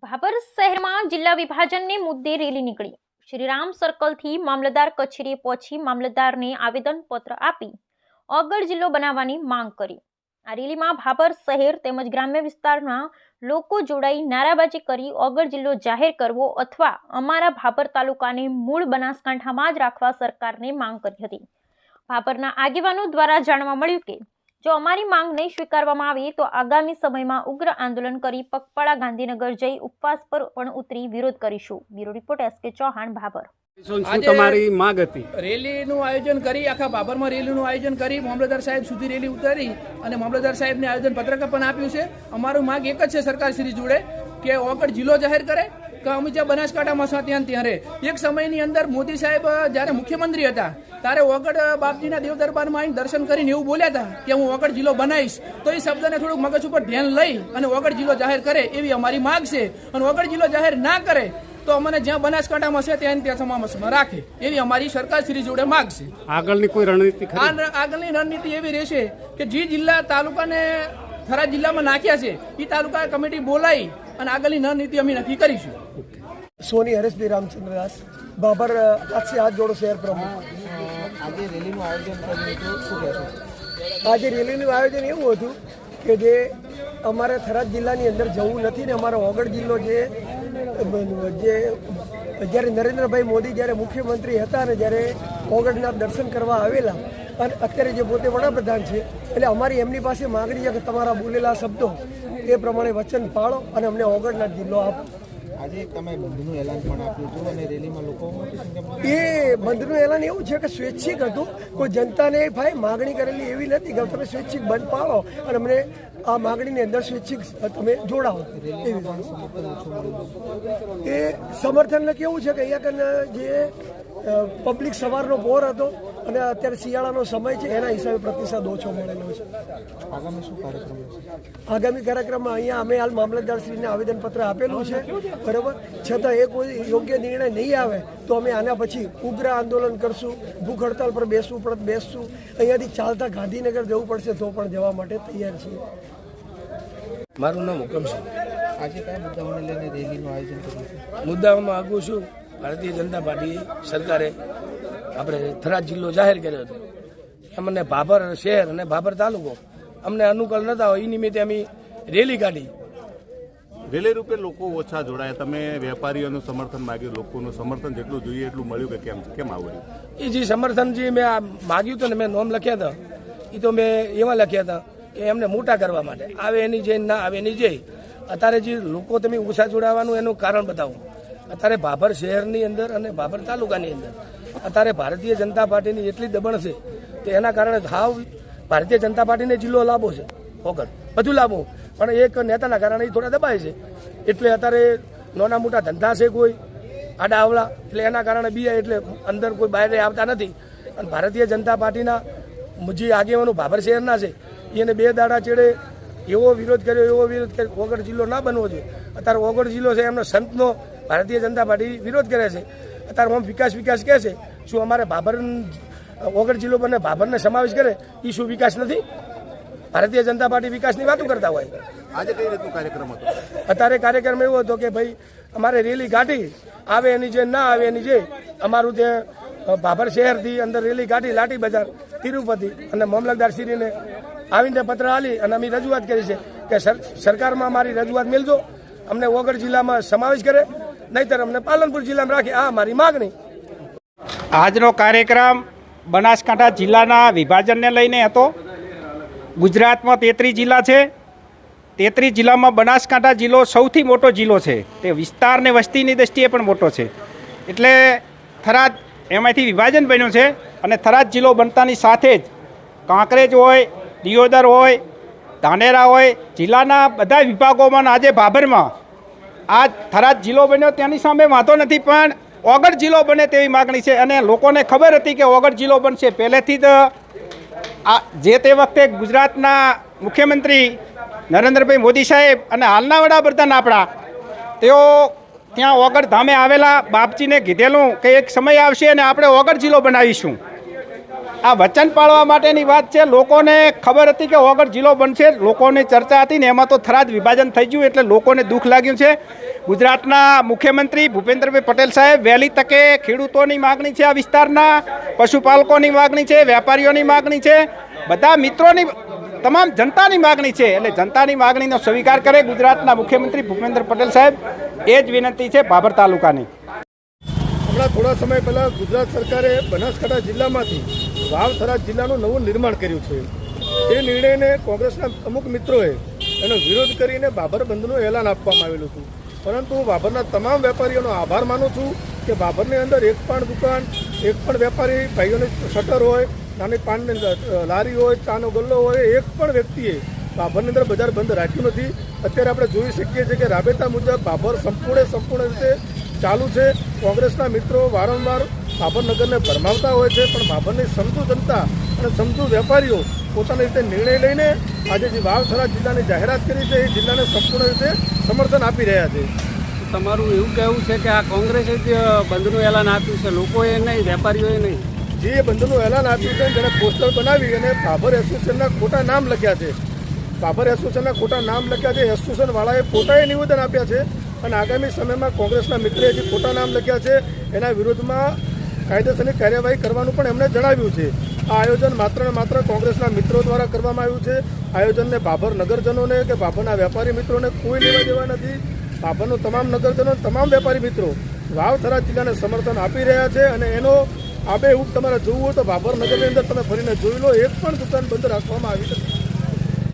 ભાભર શહેરમાં જિલ્લા વિભાજનને મુદ્દે રેલી નીકળી। શ્રીરામ સર્કલથી મામલતદાર કચેરીએ પહોંચી મામલતદારને આવેદનપત્ર આપી ઓગળ જિલ્લો બનાવવાની માંગ કરી। આ રેલીમાં ભાભર શહેર તેમજ ગ્રામ્ય વિસ્તારના લોકો જોડાઈ નારાબાજી કરી ઓગળ જિલ્લો જાહેર કરવો અથવા અમારા ભાભર તાલુકાને મૂળ બનાસકાંઠામાં જ રાખવા સરકારને માંગ કરી હતી। ભાભરના આગેવાનો દ્વારા જાણવા મળ્યું કે જો અમારી માંગ નહીં સ્વીકારવામાં આવે તો આગામી સમયમાં ઉગ્ર આંદોલન કરી પગપાળા ગાંધીનગર જઈ ઉપવાસ પર પણ ઉતરી વિરોધ કરીશું। Bureau report SK Chauhan, Bhabhar. તમારી માંગ હતી? રેલીનું આયોજન કરી આખા ભાભરમાં રેલીનું આયોજન કરી મામલતદાર સાહેબ સુધી રેલી ઉતારી અને મામલતદાર સાહેબને આયોજન પત્રક પણ આપ્યું છે। અમારું માંગ એક જ છે સરકાર શ્રી જોડે કે ઓગળ જિલ્લો જાહેર કરે કે અમે જ્યાં બનાસકાંઠામાં છે ત્યાં રહે। એક સમયની અંદર મોદી સાહેબ જ્યારે મુખ્યમંત્રી હતા ત્યારે ઓગળ બાપજીના દેવ દરબારમાં આવીને દર્શન કરીને એવું બોલ્યા હતા કે હું ઓગળ જિલ્લો બનાવીશ, તો એ શબ્દને થોડુંક મગજ ઉપર ધ્યાન લઈ અને ઓગળ જિલ્લો જાહેર કરે એવી અમારી માંગ છે। અને ઓગળ જિલ્લો જાહેર ના કરે તો અમને જ્યાં બનાસકાંઠામાં છે ત્યાં સમાવેશમાં રાખે એવી અમારી સરકાર શ્રી જોડે માંગ છે। આગળની કોઈ રણનીતિ ખરી? આગળની રણનીતિ એવી રહેશે કે જે જિલ્લા તાલુકાને થરાદ જિલ્લામાં નાખ્યા છે એ તાલુકા કમિટી બોલાવી અને આગળની રણનીતિ અમે નક્કી કરીશું। सोनी हरेशભાઈ रामचंद्रदास, भाभर आज से हाथ जोड़ो शहर प्रमुख। આજે રેલીનું આયોજન કર્યું હતું, શું કહેશો? આજે રેલીનું આયોજન એવું હતું કે જે અમારે થરાદ જિલ્લાની અંદર જવું નથી ને અમારો ઓગળ જિલ્લો જે જ્યારે નરેન્દ્રભાઈ મોદી જ્યારે મુખ્યમંત્રી હતા અને જ્યારે ઓગળના દર્શન કરવા આવેલા અને અત્યારે જે પોતે વડાપ્રધાન છે એટલે અમારી એમની પાસે માગણી છે કે તમારા બોલેલા શબ્દો એ પ્રમાણે વચન પાળો અને અમને ઓગળના જિલ્લો આપો। આજે તમે બંધનું એલાન પણ આપ્યું હતું અને રેલીમાં લોકો મોટી સંખ્યામાં એ બંધનું એલાન એવું છે કે સ્વૈચ્છિક હતું, કોઈ જનતાને ભાઈ માગણી કરેલી એવી નથી કે તમે સ્વૈચ્છિક બંધ પાળો અને અમને આ માગણીની અંદર સ્વૈચ્છિક તમે જોડાઓ એવી। એ સમર્થન કેવું છે કે અહીંયા કને જે પબ્લિક સવારનો પહોર હતો અને અત્યારે શિયાળાનો સમય છે એના હિસાબે પ્રતિસાદ ઓછો મળેલો છે। આગામી શું કાર્યક્રમ છે? આગામી કાર્યક્રમમાં અહીંયા અમે હાલ મામલતદારશ્રીને આવેદનપત્ર આપેલું છે, બરાબર, છતાં એ કોઈ યોગ્ય નિર્ણય નહીં આવે તો અમે આના પછી ઉગ્ર આંદોલન કરશું, ભૂખ હડતાલ પર બેસશું। અહીંયાથી ચાલતા ગાંધીનગર જવું પડશે તો પણ જવા માટે તૈયાર છીએ। મારું નામ હુકમ છે। આજે કયા મુદ્દાઓને લઈને રેલીનું આયોજન કર્યું છે? મુદ્દાઓમાં આગું છું, ભારતીય જનતા પાર્ટી સરકારે આપણે થરાદ જિલ્લો જાહેર કર્યો હતો, અમને ભાભર શહેર અને ભાભર તાલુકો અમને અનુકૂળ નતા હોય એ નિમિત્તે અમે રેલી કાઢી। રેલી રૂપે લોકો ઓછા જોડાયા, તમે વેપારીઓનું સમર્થન માગ્યું, લોકોનું સમર્થન જેટલું જોઈએ એટલું મળ્યું કે કેમ આવ્યું? એ જે સમર્થન જે મેં માગ્યું હતું ને મેં નોમ લખ્યા હતા એ તો મેં એમાં લખ્યા હતા કે એમને મોટા કરવા માટે આવે એની જઈ ના આવે એની જઈ। અત્યારે જે લોકો તમે ઓછા જોડાવાનું એનું કારણ બતાવો। અત્યારે ભાભર શહેરની અંદર અને ભાભર તાલુકાની અંદર અત્યારે ભારતીય જનતા પાર્ટીની એટલી દબણ છે કે એના કારણે હાવ ભારતીય જનતા પાર્ટીને જિલ્લો લાભો છે ઓગળ બધું લાભો, પણ એક નેતાના કારણે એ થોડા દબાય છે। એટલે અત્યારે નાના મોટા ધંધા છે કોઈ આડા આવડા એટલે એના કારણે બી એટલે અંદર કોઈ બહાર આવતા નથી। અને ભારતીય જનતા પાર્ટીના જે આગેવાનો ભાભર શહેરના છે એને 2 દાડા ચેડે એવો વિરોધ કર્યો ઓગળ જિલ્લો ના બનવો જોઈએ। અત્યારે ઓગળ જિલ્લો છે એમનો સંતનો ભારતીય જનતા પાર્ટી વિરોધ કરે છે। અત્યારે આમ વિકાસ કહે છે, શું અમારે ભાભર ઓગળ જિલ્લો બને ભાભરને સમાવેશ કરે એ શું વિકાસ નથી? ભારતીય જનતા પાર્ટી વિકાસની વાતો કરતા હોય। આજે કઈ રીતનો કાર્યક્રમ હતો? અત્યારે કાર્યક્રમ એવો હતો કે ભાઈ અમારે રેલી કાઢી આવે એની જે ના આવે એની જે અમારું ત્યાં ભાભર શહેરથી અંદર રેલી કાઢી લાઠી બજાર તિરુપતિ અને મામલતદારશ્રીને આવીને પત્ર આલી અને અમે રજૂઆત કરી છે કે સરકારમાં અમારી રજૂઆત મેળજો, અમને ઓગળ જિલ્લામાં સમાવેશ કરે, નહીતર અમને પાલનપુર જિલ્લામાં રાખે, આ અમારી માગણી। આજનો કાર્યક્રમ બનાસકાંઠા જિલ્લાના વિભાજનને લઈને હતો। ગુજરાતમાં 33 જિલ્લા છે, 33 જિલ્લામાં બનાસકાંઠા જિલ્લો સૌથી મોટો જિલ્લો છે, તે વિસ્તાર ને વસ્તીની દ્રષ્ટિએ પણ મોટો છે। એટલે થરાદ એમાંથી વિભાજન બન્યું છે અને થરાદ જિલ્લો બનતાની સાથે જ કાંકરેજ હોય, દિયોદર હોય, ધાનેરા હોય, જિલ્લાના બધા વિભાગોમાં આજે ભાભરમાં આ થરાદ જિલ્લો બન્યો તેની સામે વાંધો નથી, પણ ઓગળ જિલ્લો બને તેવી માગણી છે। અને લોકોને ખબર હતી કે ઓગળ જિલ્લો બનશે પહેલેથી જ। આ જે તે વખતે ગુજરાતના મુખ્યમંત્રી નરેન્દ્રભાઈ મોદી સાહેબ અને હાલના વડાપ્રધાન આપણા તેઓ ત્યાં ઓગળ ધામે આવેલા બાપજીને કીધેલું કે એક સમય આવશે અને આપણે ઓગળ જિલ્લો બનાવીશું। આ વચન પાળવા માટેની વાત છે। લોકોને ખબર હતી કે ઓગળ જિલ્લો બનશે, લોકોની ચર્ચા હતી ને એમાં તો થરાદ વિભાજન થઈ ગયું એટલે લોકોને દુઃખ લાગ્યું છે। ગુજરાતના મુખ્યમંત્રી ભૂપેન્દ્રભાઈ પટેલ સાહેબ વહેલી તકે ખેડૂતોની માગણી છે, આ વિસ્તારના પશુપાલકોની માગણી છે, વેપારીઓની માગણી છે, બધા મિત્રોની તમામ જનતાની માગણી છે. એટલે જનતાની માગણીનો સ્વીકાર કરે ગુજરાતના મુખ્યમંત્રી ભૂપેન્દ્ર પટેલ સાહેબ, એ જ વિનંતી છે ભાભર તાલુકાની. હમણાં થોડા સમય પહેલાં ગુજરાત સરકારે બનાસકાંઠા જિલ્લામાંથી વાવ-થરાદ જિલ્લાનું નવું નિર્માણ કર્યું છે. એ નિર્ણયને કોંગ્રેસના અમુક મિત્રોએ એનો વિરોધ કરીને બાબર બંધનું એલાન આપવામાં આવેલું હતું. પરંતુ બાબરના તમામ વેપારીઓનો આભાર માનું છું કે બાબરની અંદર એક પણ દુકાન, એક પણ વેપારી ભાઈઓની શટર હોય, નાની પાનની લારી હોય, ચાનો ગલ્લો હોય, એક પણ વ્યક્તિએ બાબરની અંદર બજાર બંધ રાખ્યું નથી. અત્યારે આપણે જોઈ શકીએ છીએ કે રાબેતા મુજબ બાબર સંપૂર્ણ રીતે ચાલુ છે. કોંગ્રેસના મિત્રો વારંવાર બાબર નગરને ભરમાવતા હોય છે, પણ બાબરની સમજુ જનતા અને સમજુ વેપારીઓ પોતાની રીતે નિર્ણય લઈને આજે જે વાવ-થરાદ જિલ્લાની જાહેરાત કરી છે એ જિલ્લાને સંપૂર્ણ રીતે સમર્થન આપી રહ્યા છે. તમારું એવું કહેવું છે કે આ કોંગ્રેસે જ બંધનું એલાન આપ્યું છે, લોકોએ નહીં, વેપારીઓએ નહીં? જે બંધનું એલાન આપ્યું છે જેને પોસ્ટર બનાવી અને બાબર એસોસિએશનના ખોટા નામ લખ્યા છે, બાબર એસોસિએશનના ખોટા નામ લખ્યા છે, એસોસિએશનવાળાએ પોતાએ નિવેદન આપ્યા છે અને આગામી સમયમાં કોંગ્રેસના મિત્રોએ જે ખોટા નામ લખ્યા છે એના વિરોધમાં કાયદેસરની કાર્યવાહી કરવાનું પણ એમણે જણાવ્યું છે. આ આયોજન માત્ર ને માત્ર કોંગ્રેસના મિત્રો દ્વારા કરવામાં આવ્યું છે. આયોજનને બાબર નગરજનોને કે બાબરના વેપારી મિત્રોને કોઈ લેવા દેવા નથી. બાબરનું તમામ નગરજનો, તમામ વેપારી મિત્રો વાવ-થરાદ જિલ્લાને સમર્થન આપી રહ્યા છે અને એનો આબેહૂબ તમારે જોવું હોય તો બાબર નગરની અંદર તમે ફરીને જોઈ લો, એક પણ દુકાન બંધ રાખવામાં આવી નથી.